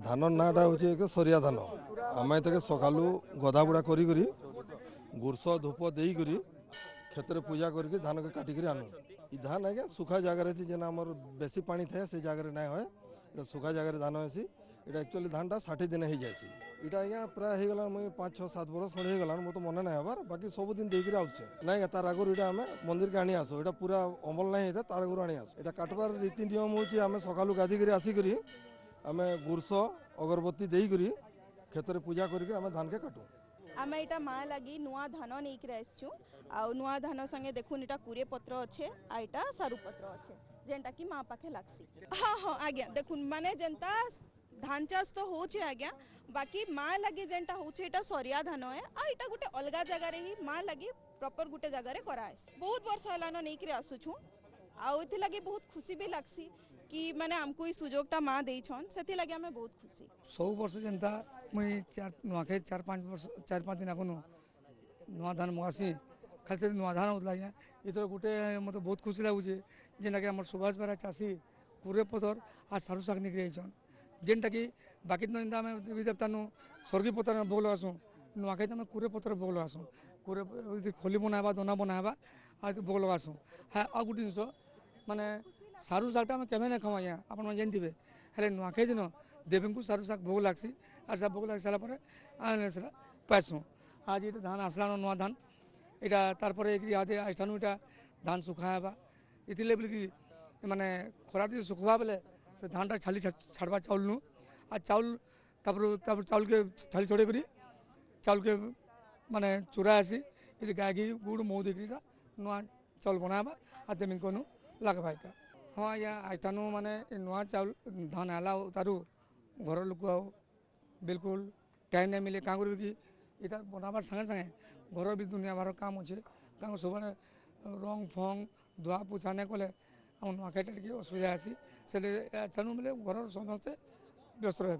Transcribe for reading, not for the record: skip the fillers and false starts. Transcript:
धान नाटा हूँ सरिया धान आम तक सका गधा बुड़ा करी गुरस धूप देकर क्षेत्र पूजा करके धान के काटिक आनु ई धान आज्ञा सुखा जगार जेना आम बेसी पानी थाए से जगह ना हो सुखा जगह धान हेसी ये एक्चुअली धानटा 60 दिन हो जाए इटा आज्ञा प्राय हो गला मुझे 5-6-7 बरस खड़े हो गला मत मन ना हबार बाकी सब दिन देकर आसे ना तार आगुरी इटा आम मंदिर के आनी आसो ये पूरा अमल ना होता तार आगुरी आनी आसो ये काटबार रीति नियम हूँ आम सका गाधिक आसिक आम गुरस अगरबत्ती देकर क्षेत्र पूजा करके आम धान के काटू आम यहाँ माँ लगी नुआ धान नहीं आसचु आ नुआ धान संगे देखुन इटा कुरे पत्र अच्छे आ इटा सारू पत्र अच्छे जेनटा कि माँ पाखे लागसी। हाँ हाँ आज्ञा देखुन माने जेनता धान चाष तो होचे आज्ञा बाकी माँ लगी जेनटा होचे इटा सरिया धान है आ इटा गुटे अलगा जगार ही माँ लगी प्रॉपर गुटे जगार कराए बहुत वर्ष हलान नहीं आसुछु आ लगी बहुत खुशी भी लागसी कि माने हमको ई सुजोगटा माँ देछन सेति लगे हमें बहुत खुशी। 100 वर्ष जनता मुई नुआखे 4-5 दिन आगुन नुआ धान मगासी खाली नुआ धान होता है इधर गोटे मतलब बहुत खुशी लगुचे जेनटा कि आम सुभाष बेहरा चाषी कुरे पथर आ सारू शाग निकली जाइछन जेनटा कि बाकी दिन आम देवी देवता स्वर्गी पत्र भोग लगासु नुआखे आम कुरे पत्र भोग लगासु कुरे खोली बनावा दना बनावा आ भोग लगासु हाँ आ गोटे जिन माने सारू शागटा आम केवे ना खाऊ आज्ञा आपण जानते हेल्ले नुआखाई दिन देवी को सारू शाग भोग लगसी आ भोग लग सारापर आम पाइसु आज ये धान आसला नुआ धान यहाँ तार इहादे आइठानु यहाँ धान सुखाबा इतिले बोलिकी माने खरा दिन सुखवा बेले से धानटा छाली छाड़वा चाउल नु आ चाउल चाउल के छाली छड़े करी चाउल के माने चूरा आसी ये गाय घी गुड़ मऊ देकर नुआ चाउल बनाबा आ तेमी को लगवा यहाँ हाँ आज्ञा आइठानु माने नुआ चाउल धान आला तारू घर लोक बिल्कुल टाइम नहीं मिले क्या कर इटा बनाबार संगे संगे घर भी दुनिया बार काम अच्छे कारण सब रंग फंग धुआ पोछा नहीं कले आम नुआखाईटा टे असुविधा आसी से तेणु बोले घर समस्ते व्यस्त रहे।